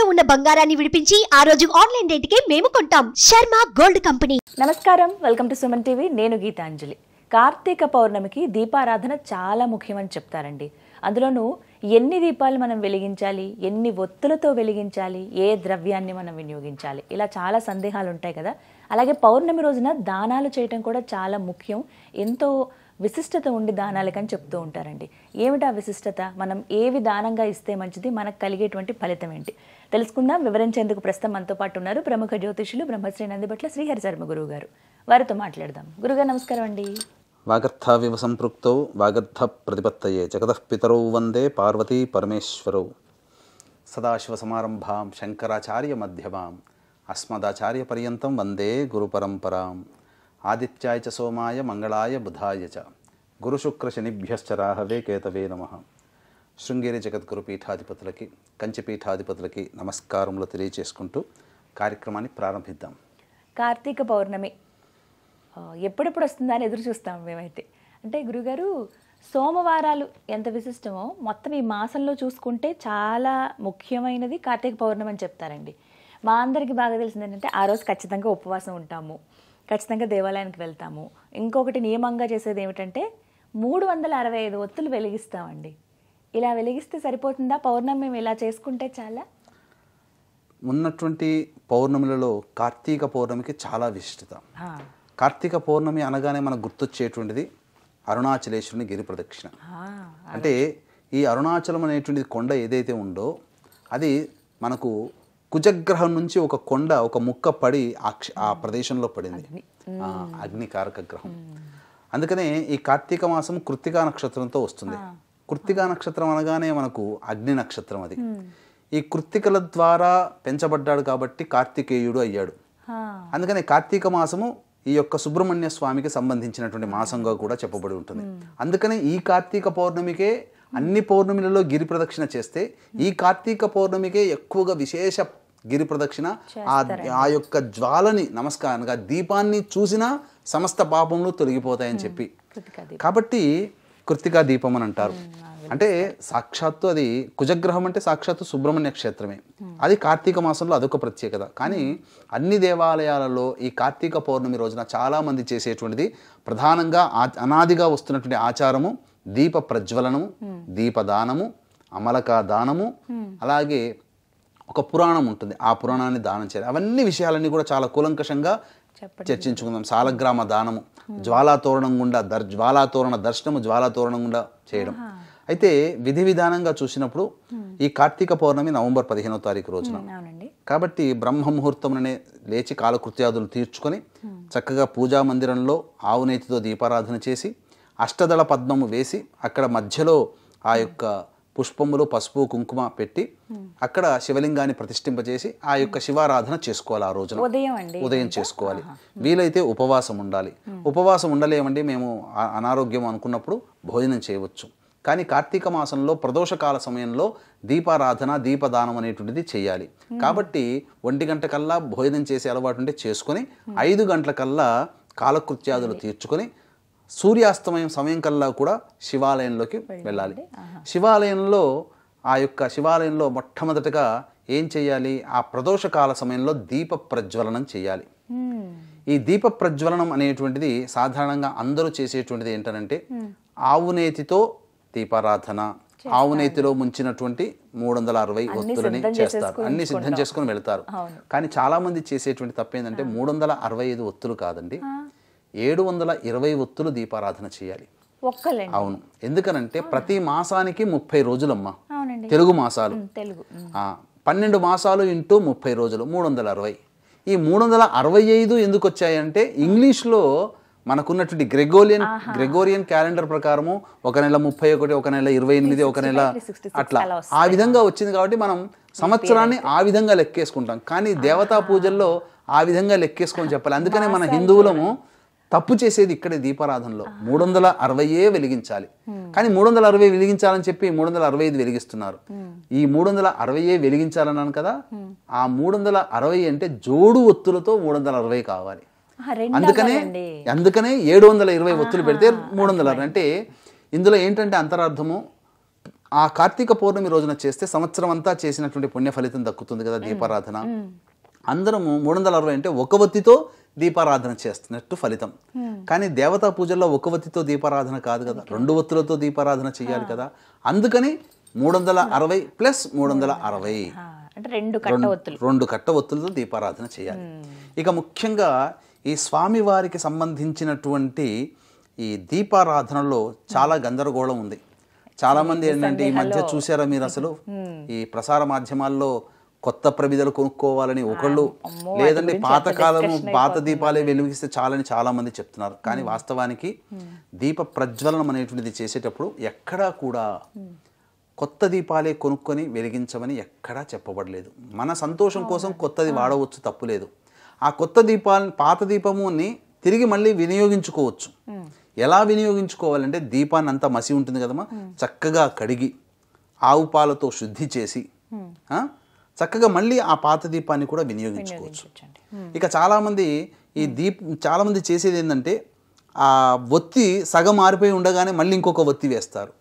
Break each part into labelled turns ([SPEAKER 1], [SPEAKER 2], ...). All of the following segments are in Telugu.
[SPEAKER 1] తాకట్టులో ఉన్న బంగారాన్ని విడిపించి ఆ రోజు ఆన్లైన్ రేటుకే మేము కొంటాం. Sharma gold company.
[SPEAKER 2] నమస్కారం, వెల్కమ్ టు సుమన్ టీవీ. నేను గీతాంజలి. కార్తీక పౌర్ణమికి దీపారాధన చాలా ముఖ్యమని చెప్తారండి. అందులోనూ ఎన్ని దీపాలు మనం వెలిగించాలి, ఎన్ని ఒత్తులతో వెలిగించాలి, ఏ ద్రవ్యాన్ని మనం వినియోగించాలి, ఇలా చాలా సందేహాలు ఉంటాయి కదా. అలాగే పౌర్ణమి రోజున దానాలు చేయటం కూడా చాలా ముఖ్యం. ఎంతో విశిష్టత ఉండి దానాలకని చెప్తూ ఉంటారండి. ఏమిటా విశిష్టత? మనం ఏవి దానంగా ఇస్తే మంచిది, మనకు కలిగేటువంటి ఫలితం ఏంటి తెలుసుకుందాం. వివరించేందుకు ప్రస్తుతం మనతో పాటు ఉన్నారు ప్రముఖ జ్యోతిషులు బ్రహ్మశ్రీ నందిబట్ల శ్రీహరి శర్మ గురువు గారు. వారితో మాట్లాడదాం. గురుగారు నమస్కారం అండి.
[SPEAKER 3] వాగర్థావివ సంపృక్తౌ వాగర్థ ప్రతిపత్తయే జగతః పితరౌ వందే పార్వతీ పరమేశ్వరౌ. సదాశివ సమారంభాం శంకరాచార్య మధ్యమాం అస్మదాచార్య పర్యంతం వందే గురు పరంపరాం. ఆదిత్యాయ చ సోమాయ మంగళాయ బుధాయ చ గురుశుక్ర శనిభ్యశ్చ రాహవే కేతవే నమః. శృంగేరి జగద్గురు పీఠాధిపతులకి, కంచి పీఠాధిపతులకి నమస్కారములు తెలియచేసుకుంటూ కార్యక్రమాన్ని ప్రారంభిద్దాం.
[SPEAKER 2] కార్తీక పౌర్ణమి ఎప్పుడెప్పుడు వస్తుందా అని ఎదురు చూస్తాం మేమైతే. అంటే గురుగారు, సోమవారాలు ఎంత విశిష్టమో మొత్తం ఈ మాసంలో చూసుకుంటే చాలా ముఖ్యమైనది కార్తీక పౌర్ణమి అని చెప్తారండి. మా అందరికీ బాగా తెలిసింది ఏంటంటే ఆ రోజు ఖచ్చితంగా ఉపవాసం ఉంటాము, ఖచ్చితంగా దేవాలయానికి వెళ్తాము. ఇంకొకటి నియమంగా చేసేది ఏమిటంటే 365 ఒత్తులు వెలిగిస్తామండి. ఇలా వెలిగిస్తే సరిపోతుందా? పౌర్ణమి మేము ఇలా చేసుకుంటే చాలా?
[SPEAKER 3] ఉన్నటువంటి పౌర్ణమిలలో కార్తీక పౌర్ణమికి చాలా విశిష్టత. కార్తీక పౌర్ణమి అనగానే మనకు గుర్తొచ్చేటువంటిది అరుణాచలేశ్వరుని గిరి ప్రదక్షిణ. అంటే ఈ అరుణాచలం అనేటువంటిది కొండ ఏదైతే ఉందో అది మనకు కుజగ్రహం నుంచి ఒక కొండ, ఒక ముక్క పడి ఆ ప్రదేశంలో పడింది, అగ్నికారక గ్రహం. అందుకనే ఈ కార్తీక మాసం కృత్తికా నక్షత్రంతో వస్తుంది. కృత్తికా నక్షత్రం అనగానే మనకు అగ్ని నక్షత్రం అది. ఈ కృత్తికల ద్వారా పెంచబడ్డాడు కాబట్టి కార్తికేయుడు అయ్యాడు. అందుకని కార్తీక మాసము ఈ యొక్క సుబ్రహ్మణ్య స్వామికి సంబంధించినటువంటి మాసంగా కూడా చెప్పబడి ఉంటుంది. అందుకని ఈ కార్తీక పౌర్ణమికే అన్ని పౌర్ణమిలలో గిరి ప్రదక్షిణ చేస్తే ఈ కార్తీక పౌర్ణమికే ఎక్కువగా విశేష గిరి ప్రదక్షిణ. ఆ యొక్క జ్వాలని నమస్కారంగా దీపాన్ని చూసినా సమస్త పాపములు తొలగిపోతాయని చెప్పి కాబట్టి కృత్తికా దీపం అని అంటారు. అంటే సాక్షాత్తు అది కుజగ్రహం అంటే సాక్షాత్తు సుబ్రహ్మణ్య క్షేత్రమే. అది కార్తీక మాసంలో అదొక ప్రత్యేకత. కానీ అన్ని దేవాలయాలలో ఈ కార్తీక పౌర్ణమి రోజున చాలామంది చేసేటువంటిది ప్రధానంగా అనాదిగా వస్తున్నటువంటి ఆచారము దీప ప్రజ్వలనము, దీపదానము, అమలకా దానము, అలాగే ఒక పురాణం ఉంటుంది, ఆ పురాణాన్ని దానం చేయాలి. అవన్నీ విషయాలన్నీ కూడా చాలా కూలంకషంగా చర్చించుకుందాం. సాలగ్రామ దానము, జ్వాలాతోరణం గుండా జ్వాలాతోరణ దర్శనము, జ్వాలాతోరణం గుండా చేయడం. అయితే విధి విధానంగా చూసినప్పుడు ఈ కార్తీక పౌర్ణమి నవంబర్ 15వ తారీఖు రోజున కాబట్టి బ్రహ్మ ముహూర్తంలోనే లేచి కాలకృత్యాదులు తీర్చుకొని చక్కగా పూజా మందిరంలో ఆవు నేతితో దీపారాధన చేసి అష్టదళ పద్మము వేసి అక్కడ మధ్యలో ఆ యొక్క పుష్పములు, పసుపు, కుంకుమ పెట్టి అక్కడ శివలింగాన్ని ప్రతిష్ఠింపజేసి ఆ యొక్క శివారాధన చేసుకోవాలి. ఆ రోజున ఉదయం చేసుకోవాలి. వీలైతే ఉపవాసం ఉండాలి. ఉపవాసం ఉండలేమండి, మేము అనారోగ్యం అనుకున్నప్పుడు భోజనం చేయవచ్చు. కానీ కార్తీక మాసంలో ప్రదోషకాల సమయంలో దీపారాధన, దీపదానం అనేటువంటిది చేయాలి. కాబట్టి 1 గంట కల్లా భోజనం చేసే అలవాటు ఉంటే చేసుకొని 5 గంటల కల్లా కాలకృత్యాదులు తీర్చుకొని సూర్యాస్తమయం సమయం కల్లా కూడా శివాలయంలోకి వెళ్ళాలి. శివాలయంలో శివాలయంలో మొట్టమొదటిగా ఏం చేయాలి? ఆ ప్రదోషకాల సమయంలో దీప ప్రజ్వలనం చేయాలి. ఈ దీప ప్రజ్వలనం అనేటువంటిది సాధారణంగా అందరూ చేసేటువంటిది ఏంటంటే ఆవునేతితో దీపారాధన, ఆవునేతిలో ముంచినటువంటి 360 ఒత్తులని చేస్తారు. అన్ని సిద్ధం చేసుకుని వెళ్తారు. కానీ చాలా మంది చేసేటువంటి తప్పేందంటే 365 ఒత్తులు కాదండి, 720 ఒత్తులు దీపారాధన చేయాలి. అవును. ఎందుకనంటే ప్రతి మాసానికి 30 రోజులమ్మా, తెలుగు మాసాలు 12 మాసాలు ఇంటూ 30 రోజులు 360. ఈ 365 ఎందుకు వచ్చాయంటే ఇంగ్లీష్లో మనకున్నటువంటి గ్రెగోరియన్ క్యాలెండర్ ప్రకారము ఒక నెల 31, ఒక నెల 28, ఒక నెల అట్లా ఆ విధంగా వచ్చింది. కాబట్టి మనం సంవత్సరాన్ని ఆ విధంగా లెక్కేసుకుంటాం. కానీ దేవతా పూజల్లో ఆ విధంగా లెక్కేసుకొని చెప్పాలి. అందుకనే మన హిందువులము తప్పు చేసేది ఇక్కడే దీపారాధనలో 360 వెలిగించాలి. కానీ 360 వెలిగించాలని చెప్పి 365 వెలిగిస్తున్నారు. ఈ 360 వెలిగించాలన్నాను కదా, ఆ 360 అంటే జోడు ఒత్తులతో 360 కావాలి. అందుకనే 720 ఒత్తులు పెడితే 360. అంటే ఇందులో ఏంటంటే అంతరార్థము, ఆ కార్తీక పౌర్ణమి రోజున చేస్తే సంవత్సరం అంతా చేసినటువంటి పుణ్య ఫలితం దక్కుతుంది కదా దీపారాధన. అందరము 360 అంటే ఒక ఒత్తితో దీపారాధన చేస్తున్నట్టు ఫలితం. కానీ దేవతా పూజల్లో ఒక ఒత్తితో దీపారాధన కాదు కదా, 2 ఒత్తులతో దీపారాధన చేయాలి కదా. అందుకని 360 ప్లస్ 360
[SPEAKER 2] అంటే 2
[SPEAKER 3] కట్ట ఒత్తులతో దీపారాధన చేయాలి. ఇక ముఖ్యంగా ఈ స్వామివారికి సంబంధించినటువంటి ఈ దీపారాధనలో చాలా గందరగోళం ఉంది. చాలా మంది ఏంటంటే ఈ మధ్య చూసారా మీరు, అసలు ఈ ప్రసార మాధ్యమాల్లో కొత్త ప్రమిదలు కొనుక్కోవాలని ఒకళ్ళు, లేదంటే పాత దీపాలే వెలిగిస్తే చాలని చాలా మంది చెప్తున్నారు. కానీ వాస్తవానికి దీప ప్రజ్వలనం అనేటువంటిది చేసేటప్పుడు ఎక్కడా కూడా కొత్త దీపాలే కొనుక్కొని వెలిగించమని ఎక్కడా చెప్పబడలేదు. మన సంతోషం కోసం కొత్తది వాడవచ్చు, తప్పులేదు. ఆ కొత్త దీపాలని, పాత దీపముని తిరిగి మళ్ళీ వినియోగించుకోవచ్చు. ఎలా వినియోగించుకోవాలంటే దీపాన్ని అంతా మసి ఉంటుంది కదమ్మా, చక్కగా కడిగి ఆవు పాలతో శుద్ధి చేసి చక్కగా మళ్ళీ ఆ పాత దీపాన్ని కూడా వినియోగించుకోవచ్చు. ఇక చాలామంది చేసేది ఏంటంటే ఆ ఒత్తి సగం మారిపోయి ఉండగానే మళ్ళీ ఇంకొక ఒత్తి వేస్తారు.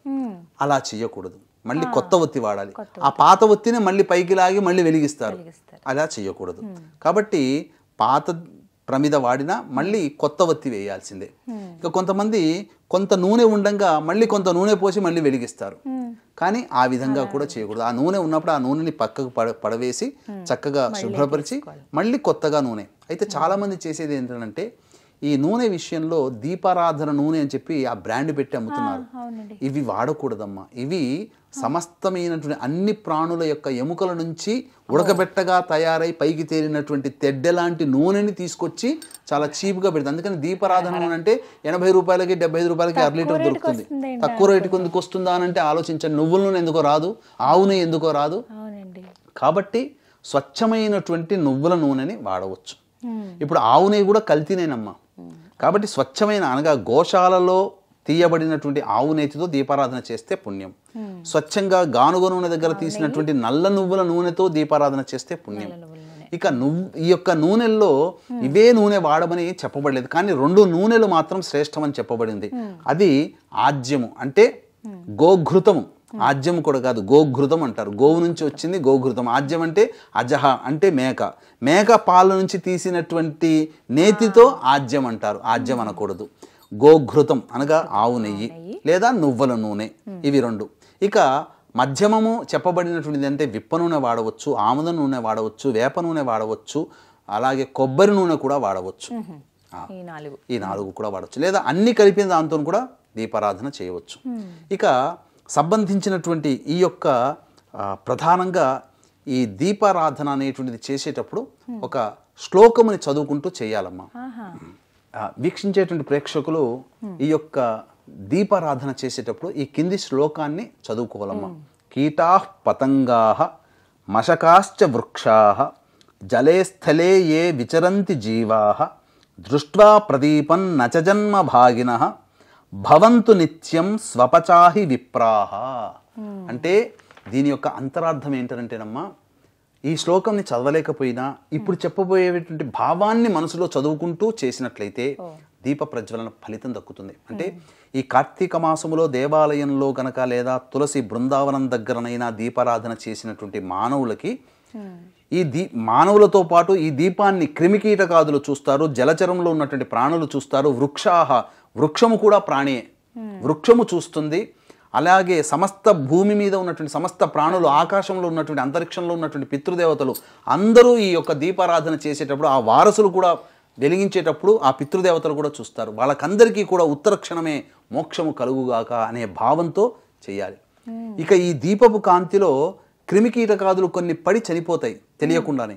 [SPEAKER 3] అలా చేయకూడదు. మళ్ళీ కొత్త ఒత్తి వాడాలి. ఆ పాత ఒత్తిని మళ్ళీ పైకి లాగి మళ్ళీ వెలిగిస్తారు. అలా చేయకూడదు. కాబట్టి పాత ప్రమిద వాడినా మళ్ళీ కొత్త ఒత్తి వేయాల్సిందే. ఇక కొంతమంది కొంత నూనె ఉండంగా మళ్ళీ కొంత నూనె పోసి మళ్ళీ వెలిగిస్తారు. కానీ ఆ విధంగా కూడా చేయకూడదు. ఆ నూనె ఉన్నప్పుడు ఆ నూనెని పక్కకు పడవేసి చక్కగా శుభ్రపరిచి మళ్ళీ కొత్తగా నూనె. అయితే చాలామంది చేసేది ఏంటంటే ఈ నూనె విషయంలో దీపారాధన నూనె అని చెప్పి ఆ బ్రాండ్ పెట్టి అమ్ముతున్నారు. ఇవి వాడకూడదమ్మా. ఇవి సమస్తమైనటువంటి అన్ని ప్రాణుల యొక్క ఎముకల నుంచి ఉడకబెట్టగా తయారై పైకి తేలినటువంటి తెడ్డెలాంటి నూనెని తీసుకొచ్చి చాలా చీప్గా పెడతారు. అందుకని దీపారాధన నూనె అంటే 80 రూపాయలకి 75 రూపాయలకి 1 లీటర్ దొరుకుతుంది. తక్కువ రేటుకి ఎందుకు వస్తుందా అని అంటే ఆలోచించండి. నువ్వుల నూనె ఎందుకో రాదు, ఆవు నెయ్యి ఎందుకో రాదు. కాబట్టి స్వచ్ఛమైనటువంటి నువ్వుల నూనెని వాడవచ్చు. ఇప్పుడు ఆవు నెయ్యి కూడా కల్తీనేనమ్మా. కాబట్టి స్వచ్ఛమైన అనగా గోశాలలో తీయబడినటువంటి ఆవు నేతితో దీపారాధన చేస్తే పుణ్యం. స్వచ్ఛంగా గానుగ నూనె దగ్గర తీసినటువంటి నల్ల నువ్వుల నూనెతో దీపారాధన చేస్తే పుణ్యం. ఇక ఈ యొక్క నూనెల్లో ఇవే నూనె వాడమని చెప్పబడలేదు. కానీ 2 నూనెలు మాత్రం శ్రేష్టమని చెప్పబడింది. అది ఆజ్యము అంటే గోఘృతము. ఆజ్యము కూడా కాదు, గోఘృతం అంటారు. గోవు నుంచి వచ్చింది గోఘృతం. ఆజ్యం అంటే అజహ అంటే మేక పాల నుంచి తీసినటువంటి నేతితో ఆజ్యం అంటారు. ఆజ్యం అనకూడదు. గోఘృతం అనగా ఆవు నెయ్యి లేదా నువ్వుల నూనె, ఇవి 2. ఇక మధ్యమము చెప్పబడినటువంటిది అంటే విప్ప నూనె వాడవచ్చు, ఆముద నూనె వాడవచ్చు, వేప నూనె వాడవచ్చు, అలాగే కొబ్బరి నూనె కూడా వాడవచ్చు. ఈ 4 కూడా వాడవచ్చు. లేదా అన్ని కలిపిన దాంతో కూడా దీపారాధన చేయవచ్చు. ఇక సంబంధించినటువంటి ఈ యొక్క ప్రధానంగా ఈ దీపారాధన అనేటువంటిది చేసేటప్పుడు ఒక శ్లోకముని చదువుకుంటూ చేయాలమ్మా. వీక్షించేటువంటి ప్రేక్షకులు ఈ యొక్క దీపారాధన చేసేటప్పుడు ఈ కింది శ్లోకాన్ని చదువుకోవాలమ్మా. కీటాః పతంగాః మశకాశ్చ వృక్షాః జలే స్థలే ఏ విచరంతి జీవాః దృష్ట్వా ప్రదీపం నచ జన్మ భాగినః భవంతు నిత్యం స్వపచాహి విప్రాహ. అంటే దీని యొక్క అంతరార్థం ఏంటంటేనమ్మా, ఈ శ్లోకంని చదవలేకపోయినా ఇప్పుడు చెప్పబోయేటువంటి భావాన్ని మనసులో చదువుకుంటూ చేసినట్లయితే దీప ప్రజ్వలన ఫలితం దక్కుతుంది. అంటే ఈ కార్తీక మాసములో దేవాలయంలో గనక లేదా తులసి బృందావనం దగ్గరనైనా దీపారాధన చేసినటువంటి మానవులకి ఈ మానవులతో పాటు ఈ దీపాన్ని క్రిమికీటకాదులు చూస్తారు, జలచరంలో ఉన్నటువంటి ప్రాణులు చూస్తారు, వృక్షము కూడా ప్రాణియే, వృక్షము చూస్తుంది. అలాగే సమస్త భూమి మీద ఉన్నటువంటి సమస్త ప్రాణులు, ఆకాశంలో ఉన్నటువంటి అంతరిక్షంలో ఉన్నటువంటి పితృదేవతలు అందరూ ఈ యొక్క దీపారాధన చేసేటప్పుడు ఆ వారసులు కూడా వెలిగించేటప్పుడు ఆ పితృదేవతలు కూడా చూస్తారు. వాళ్ళకందరికీ కూడా ఉత్తర క్షణమే మోక్షము కలుగుగాక అనే భావంతో చేయాలి. ఇక ఈ దీపపు కాంతిలో క్రిమికీటకాదులు కొన్ని పడి చనిపోతాయి తెలియకుండానే.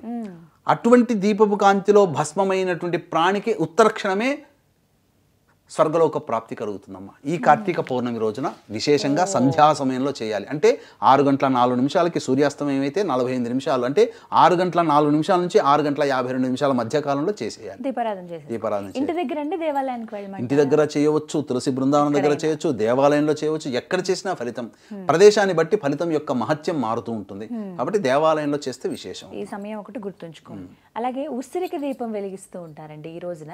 [SPEAKER 3] అటువంటి దీపపు కాంతిలో భస్మమైనటువంటి ప్రాణికి ఉత్తర క్షణమే స్వర్గలోక ప్రాప్తి కలుగుతుందమ్మా. ఈ కార్తీక పౌర్ణమి రోజున విశేషంగా సంధ్యా సమయంలో చేయాలి. అంటే 6:04 సూర్యాస్తమయం అయితే 45 నిమిషాలు, అంటే 6:04 నుంచి 6:52 మధ్య కాలంలో చేసేయాలి దీపారాధన.
[SPEAKER 2] ఇంటి దగ్గర అండి, దేవాలయానికి వెళ్ళి
[SPEAKER 3] ఇంటి దగ్గర చేయవచ్చు, తులసి బృందావనం దగ్గర చేయవచ్చు, దేవాలయంలో చేయవచ్చు. ఎక్కడ చేసినా ఫలితం ప్రదేశాన్ని బట్టి ఫలితం యొక్క మహత్యం మారుతూ ఉంటుంది. కాబట్టి దేవాలయంలో చేస్తే విశేషం.
[SPEAKER 2] ఈ సమయం ఒకటి గుర్తుంచుకోండి. అలాగే ఉసిరిక దీపం వెలిగిస్తూ ఉంటారండి. ఈ రోజున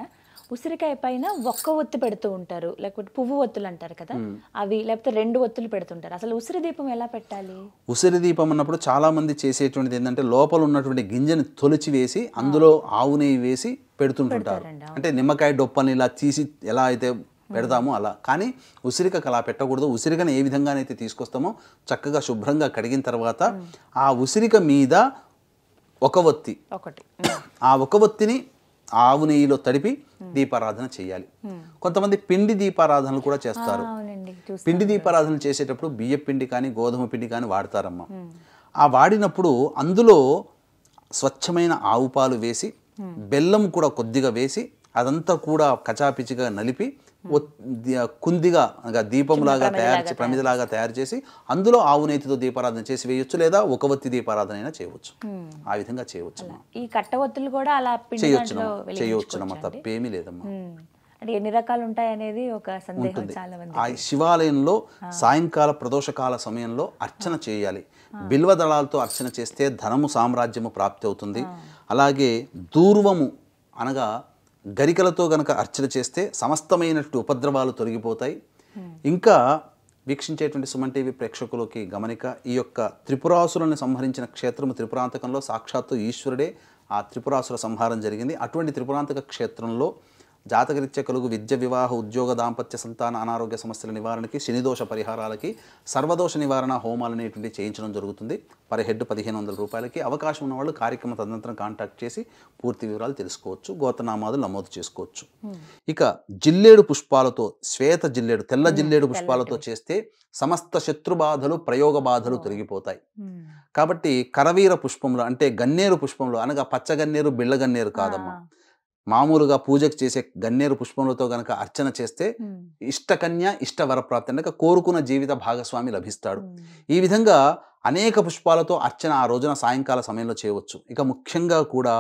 [SPEAKER 2] ఉసిరికాయ పైన ఒక్క ఒత్తి పెడుతూ ఉంటారు, లేకపోతే పువ్వు ఒత్తులు అంటారు కదా అవి, లేకపోతే 2 ఒత్తులు పెడుతుంటారు. అసలు ఉసిరి దీపం ఎలా పెట్టాలి?
[SPEAKER 3] ఉసిరి దీపం అన్నప్పుడు చాలా మంది చేసేటువంటిది ఏంటంటే లోపల ఉన్నటువంటి గింజని తొలిచి వేసి అందులో ఆవు నెయ్యి వేసి పెడుతుంటుంటారు. అంటే నిమ్మకాయ డొప్పని ఇలా తీసి ఎలా అయితే పెడతామో అలా. కానీ ఉసిరికకు అలా పెట్టకూడదు. ఉసిరికను ఏ విధంగానైతే తీసుకొస్తామో చక్కగా శుభ్రంగా కడిగిన తర్వాత ఆ ఉసిరిక మీద ఒక ఒత్తి, ఆ ఒక ఒత్తిని ఆవు నెయ్యిలో తడిపి దీపారాధన చేయాలి. కొంతమంది పిండి దీపారాధనలు కూడా చేస్తారు. పిండి దీపారాధన చేసేటప్పుడు బియ్య పిండి కానీ గోధుమ పిండి కానీ వాడతారమ్మా. ఆ వాడినప్పుడు అందులో స్వచ్ఛమైన ఆవు పాలు వేసి బెల్లం కూడా కొద్దిగా వేసి అదంతా కూడా కచాపిచిగా నలిపి కుందిగా దీపంలాగా తయారు చేసి ప్రమిదలాగా తయారు చేసి అందులో ఆవు నెయ్యితో దీపారాధన చేసి వేయొచ్చు, లేదా ఒక ఒత్తి దీపారాధన అయినా చేయవచ్చు. ఆ విధంగా చేయవచ్చు.
[SPEAKER 2] ఈ కట్టవత్తులు కూడా అలా
[SPEAKER 3] చేయొచ్చునమ్మా, తప్పేమీ లేదమ్మా.
[SPEAKER 2] అంటే ఎన్ని రకాలు ఉంటాయి అనేది ఒక సందేహం చాలా మంది.
[SPEAKER 3] ఆ శివాలయంలో సాయంకాల ప్రదోషకాల సమయంలో అర్చన చేయాలి. బిల్వ దళాలతో అర్చన చేస్తే ధనము సామ్రాజ్యము ప్రాప్తి అవుతుంది. అలాగే దూర్వము అనగా గరికలతో గనక అర్చన చేస్తే సమస్తమైనటువంటి ఉపద్రవాలు తొలగిపోతాయి. ఇంకా వీక్షించేటువంటి సుమన్ టీవీ ప్రేక్షకులకి గమనిక, ఈ యొక్క త్రిపురాసురులను సంహరించిన క్షేత్రము త్రిపురాంతకంలో సాక్షాత్తు ఈశ్వరుడే ఆ త్రిపురాసుర సంహారం జరిగింది. అటువంటి త్రిపురాంతక క్షేత్రంలో జాతకరీత్యా కలుగు విద్య, వివాహ, ఉద్యోగ, దాంపత్య, సంతాన, అనారోగ్య సమస్యల నివారణకి, శనిదోష పరిహారాలకి సర్వదోష నివారణ హోమాలు అనేటువంటి చేయించడం జరుగుతుంది. పర్ హెడ్ 1500 రూపాయలకి. అవకాశం ఉన్న వాళ్ళు కార్యక్రమ తదనంతరం కాంటాక్ట్ చేసి పూర్తి వివరాలు తెలుసుకోవచ్చు, గోత్రనామాదులు నమోదు చేసుకోవచ్చు. ఇక జిల్లేడు పుష్పాలతో, శ్వేత జిల్లేడు, తెల్ల జిల్లేడు పుష్పాలతో చేస్తే సమస్త శత్రుబాధలు, ప్రయోగ బాధలు తొలగిపోతాయి. కాబట్టి కరవీర పుష్పంలో అంటే గన్నేరు పుష్పంలో అనగా పచ్చగన్నేరు, బిళ్ళగన్నేరు కాదమ్మా, మామూలుగా పూజకు చేసే గన్నేరు పుష్పములతో గనక అర్చన చేస్తే ఇష్టకన్య, ఇష్ట వరప్రాప్తి అంటే కోరుకున్న జీవిత భాగస్వామి లభిస్తాడు. ఈ విధంగా అనేక పుష్పాలతో అర్చన ఆ రోజున సాయంకాల సమయంలో చేయవచ్చు. ఇక ముఖ్యంగా కూడా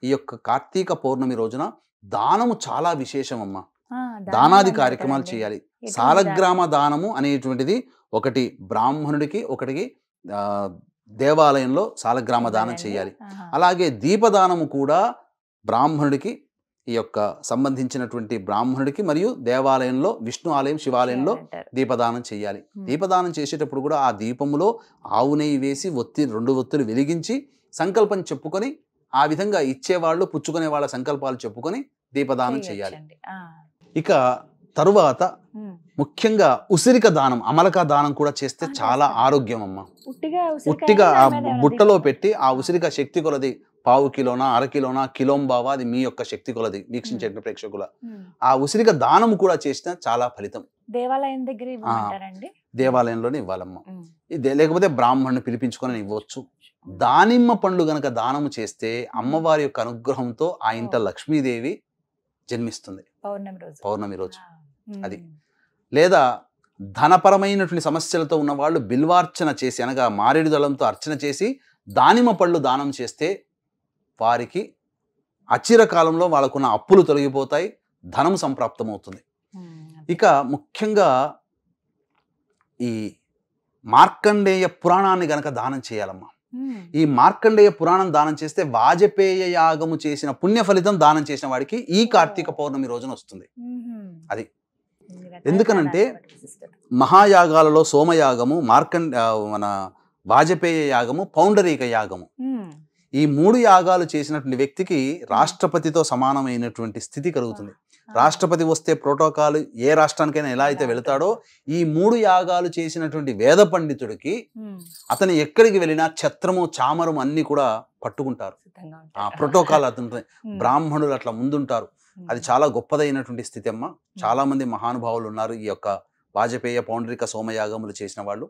[SPEAKER 3] ఈ యొక్క కార్తీక పౌర్ణమి రోజున దానము చాలా విశేషమమ్మా. దానాది కార్యక్రమాలు చేయాలి. సాలగ్రామ దానము అనేటువంటిది ఒకటి బ్రాహ్మణుడికి, ఒకటికి దేవాలయంలో సాలగ్రామ దానం చేయాలి. అలాగే దీపదానము కూడా బ్రాహ్మణుడికి, ఈ యొక్క సంబంధించినటువంటి బ్రాహ్మణుడికి మరియు దేవాలయంలో విష్ణు ఆలయం, శివాలయంలో దీపదానం చేయాలి. దీపదానం చేసేటప్పుడు కూడా ఆ దీపములో ఆవు నెయ్యి వేసి ఒత్తి 2 ఒత్తులు వెలిగించి సంకల్పం చెప్పుకొని ఆ విధంగా ఇచ్చేవాళ్ళు పుచ్చుకునే వాళ్ళ సంకల్పాలు చెప్పుకొని దీపదానం చేయాలి. ఇక తరువాత ముఖ్యంగా ఉసిరిక దానం, అమలక దానం కూడా చేస్తే చాలా ఆరోగ్యం అమ్మ. ఉట్టిగా ఆ బుట్టలో పెట్టి ఆ ఉసిరిక శక్తి కొలది 1/4 కిలోనా, 1/2 కిలోనా, కిలోంబావా, అది మీ యొక్క శక్తి కొలది వీక్షించే ప్రేక్షకుల. ఆ ఉసిరిక దానం కూడా చేసిన చాలా ఫలితం.
[SPEAKER 2] దేవాలయం దగ్గర ఇవ్వమంటారండి?
[SPEAKER 3] దేవాలయంలోనే ఇవ్వాలమ్మా. లేకపోతే బ్రాహ్మణుని పిలిపించుకొని ఇవ్వచ్చు. దానిమ్మ పండ్లు గనక దానము చేస్తే అమ్మవారి యొక్క అనుగ్రహంతో ఆ ఇంట లక్ష్మీదేవి జన్మిస్తుంది పౌర్ణమి రోజు. అది లేదా ధనపరమైనటువంటి సమస్యలతో ఉన్న వాళ్ళు బిల్వార్చన చేసి అనగా మారేడు దళంతో అర్చన చేసి దానిమ్మ పళ్ళు దానం చేస్తే వారికి అచిరకాలంలో వాళ్ళకున్న అప్పులు తొలగిపోతాయి, ధనం సంప్రాప్తమవుతుంది. ఇక ముఖ్యంగా ఈ మార్కండేయ పురాణాన్ని గనక దానం చేయాలమ్మా. ఈ మార్కండేయ పురాణం దానం చేస్తే వాజపేయ యాగము చేసిన పుణ్య ఫలితం దానం చేసిన వాడికి ఈ కార్తీక పౌర్ణమి రోజున వస్తుంది. అది ఎందుకనంటే మహాయాగాలలో సోమయాగము, మన వాజపేయ యాగము, పౌండరీక యాగము, ఈ 3 యాగాలు చేసినటువంటి వ్యక్తికి రాష్ట్రపతితో సమానమైనటువంటి స్థితి కలుగుతుంది. రాష్ట్రపతి వస్తే ప్రోటోకాల్ ఏ రాష్ట్రానికైనా ఎలా అయితే వెళతాడో, ఈ 3 యాగాలు చేసినటువంటి వేద పండితుడికి అతను ఎక్కడికి వెళ్ళినా ఛత్రము, చామరము అన్ని కూడా పట్టుకుంటారు. ఆ ప్రోటోకాల్ అతను, బ్రాహ్మణులు అట్లా ముందుంటారు. అది చాలా గొప్పదైనటువంటి స్థితి అమ్మ. చాలా మంది మహానుభావులు ఉన్నారు ఈ యొక్క వాజపేయ, పౌండరిక, సోమయాగములు చేసిన వాళ్ళు.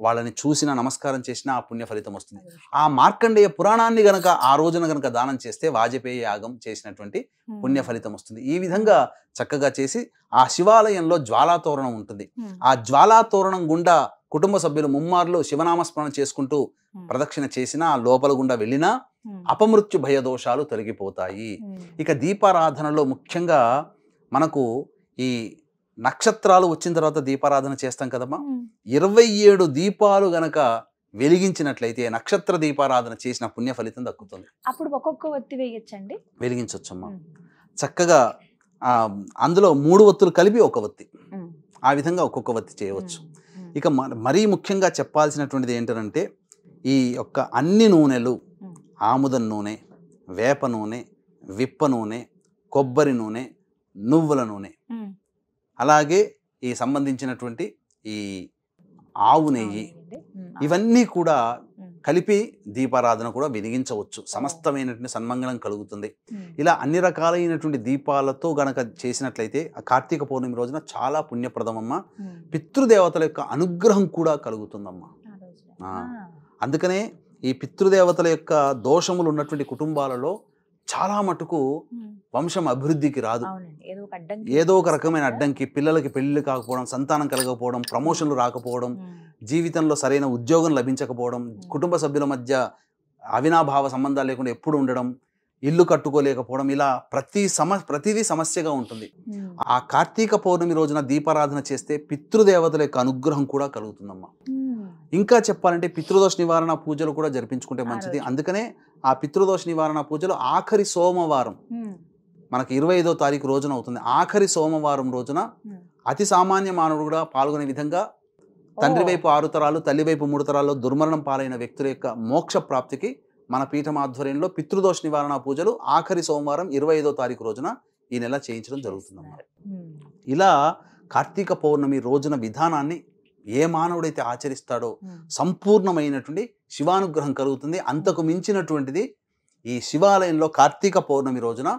[SPEAKER 3] వాళ్ళని చూసినా నమస్కారం చేసినా ఆ పుణ్య ఫలితం వస్తుంది. ఆ మార్కండేయ పురాణాన్ని గనక ఆ రోజున గనక దానం చేస్తే వాజపేయ యాగం చేసినటువంటి పుణ్య ఫలితం వస్తుంది. ఈ విధంగా చక్కగా చేసి ఆ శివాలయంలో జ్వాలాతోరణం ఉంటుంది. ఆ జ్వాలాతోరణం గుండా కుటుంబ సభ్యులు ముమ్మార్లు శివనామస్మరణ చేసుకుంటూ ప్రదక్షిణ చేసినా, లోపల గుండా వెళ్ళినా అపమృత్యు భయదోషాలు తొలగిపోతాయి. ఇక దీపారాధనలో ముఖ్యంగా మనకు ఈ నక్షత్రాలు వచ్చిన తర్వాత దీపారాధన చేస్తాం కదమ్మా. 27 దీపాలు గనక వెలిగించినట్లయితే నక్షత్ర దీపారాధన చేసిన పుణ్య ఫలితం దక్కుతుంది.
[SPEAKER 2] అప్పుడు ఒక్కొక్క ఒత్తి వేయొచ్చండి?
[SPEAKER 3] వెలిగించవచ్చమ్మా. చక్కగా అందులో 3 ఒత్తులు కలిపి ఒక ఒత్తి, ఆ విధంగా ఒక్కొక్క ఒత్తి చేయవచ్చు. ఇక మరీ ముఖ్యంగా చెప్పాల్సినటువంటిది ఏంటంటే ఈ యొక్క అన్ని నూనెలు, ఆముదం నూనె, వేప నూనె, విప్ప నూనె, కొబ్బరి నూనె, నువ్వుల నూనె, అలాగే ఈ సంబంధించినటువంటి ఈ ఆవు నెయ్యి, ఇవన్నీ కూడా కలిపి దీపారాధన కూడా వెలిగించవచ్చు. సమస్తమైనటువంటి సన్మంగళం కలుగుతుంది. ఇలా అన్ని రకాలైనటువంటి దీపాలతో గనక చేసినట్లయితే ఆ కార్తీక పౌర్ణమి రోజున చాలా పుణ్యప్రదమమ్మ. పితృదేవతల యొక్క అనుగ్రహం కూడా కలుగుతుందమ్మా. అందుకనే ఈ పితృదేవతల యొక్క దోషములు ఉన్నటువంటి కుటుంబాలలో చాలా మటుకు వంశం అభివృద్ధికి రాదు. ఏదో ఒక రకమైన అడ్డంకి, పిల్లలకి పెళ్లి కాకపోవడం, సంతానం కలగకపోవడం, ప్రమోషన్లు రాకపోవడం, జీవితంలో సరైన ఉద్యోగం లభించకపోవడం, కుటుంబ సభ్యుల మధ్య అవినాభావ సంబంధాలు లేకుండా ఎప్పుడు ఉండడం, ఇల్లు కట్టుకోలేకపోవడం, ఇలా ప్రతిదీ సమస్యగా ఉంటుంది. ఆ కార్తీక పౌర్ణమి రోజున దీపారాధన చేస్తే పితృదేవతల యొక్క అనుగ్రహం కూడా కలుగుతుందమ్మా. ఇంకా చెప్పాలంటే పితృదోష నివారణ పూజలు కూడా జరిపించుకుంటే మంచిది. అందుకనే ఆ పితృదోష నివారణ పూజలు ఆఖరి సోమవారం, మనకి 25వ తారీఖు రోజున అవుతుంది. ఆఖరి సోమవారం రోజున అతి సామాన్య మానవుడు కూడా పాల్గొనే విధంగా తండ్రి వైపు 6 తరాలు, తల్లి వైపు 3 తరాల్లో దుర్మరణం పాలైన వ్యక్తుల యొక్క మోక్ష ప్రాప్తికి మన పీఠం ఆధ్వర్యంలో పితృదోష నివారణ పూజలు ఆఖరి సోమవారం 25వ తారీఖు రోజున ఈ నెల చేయించడం జరుగుతుందన్నమాట. ఇలా కార్తీక పౌర్ణమి రోజున విధానాన్ని ఏ మానవుడైతే ఆచరిస్తాడో సంపూర్ణమైనటువంటి శివానుగ్రహం కలుగుతుంది. అంతకు మించినటువంటిది ఈ శివాలయంలో కార్తీక పౌర్ణమి రోజున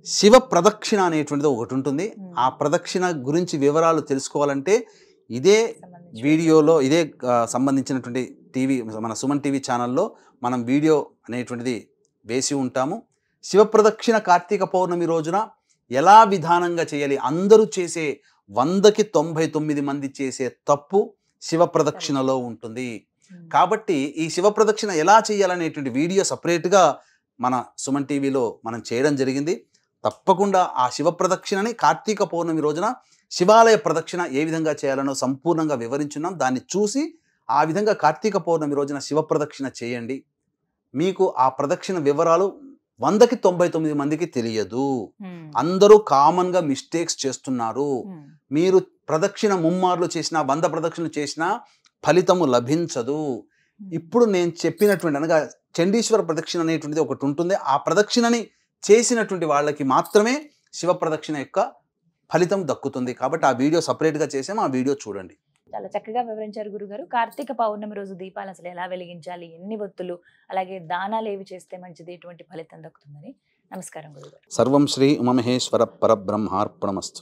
[SPEAKER 3] శివ ప్రదక్షిణ అనేటువంటిది ఒకటి ఉంటుంది. ఆ ప్రదక్షిణ గురించి వివరాలు తెలుసుకోవాలంటే ఇదే వీడియోలో, ఇదే సంబంధించినటువంటి మన సుమన్ టీవీ ఛానల్లో మనం వీడియో అనేటువంటిది వేసి ఉంటాము. శివ ప్రదక్షిణ కార్తీక పౌర్ణమి రోజున ఎలా విధానంగా చేయాలి, అందరూ చేసే 100కి 99 మంది చేసే తప్పు శివ ప్రదక్షిణలో ఉంటుంది. కాబట్టి ఈ శివ ప్రదక్షిణ ఎలా చేయాలనేటువంటి వీడియో సపరేట్గా మన సుమన్ టీవీలో మనం చేయడం జరిగింది. తప్పకుండా ఆ శివ ప్రదక్షిణని కార్తీక పౌర్ణమి రోజున శివాలయ ప్రదక్షిణ ఏ విధంగా చేయాలనో సంపూర్ణంగా వివరించున్నాం. దాన్ని చూసి ఆ విధంగా కార్తీక పౌర్ణమి రోజున శివ ప్రదక్షిణ చేయండి. మీకు ఆ ప్రదక్షిణ వివరాలు 100కి 99 మందికి తెలియదు. అందరూ కామన్గా మిస్టేక్స్ చేస్తున్నారు. మీరు ప్రదక్షిణ ముమ్మార్లు చేసినా, 100 ప్రదక్షిణలు చేసినా ఫలితము లభించదు. ఇప్పుడు నేను చెప్పినటువంటి అనగా చండీశ్వర ప్రదక్షిణ అనేటువంటిది ఒకటి ఉంటుంది. ఆ ప్రదక్షిణని చేసినటువంటి వాళ్ళకి మాత్రమే శివ ప్రదక్షిణ యొక్క ఫలితం దక్కుతుంది. కాబట్టి ఆ వీడియో సపరేట్గా చేసాము, ఆ వీడియో చూడండి.
[SPEAKER 2] చాలా చక్కగా వివరించారు గురుగారు. కార్తీక పౌర్ణమి రోజు దీపాలు అసలు ఎలా వెలిగించాలి, ఎన్ని ఒత్తులు, అలాగే దానాలు ఏవి చేస్తే మంచిది, ఎటువంటి ఫలితం దక్కుతుందని. నమస్కారం గురుగారు.
[SPEAKER 3] సర్వం శ్రీ ఉమామహేశ్వర పరబ్రహ్మార్పణమస్తు.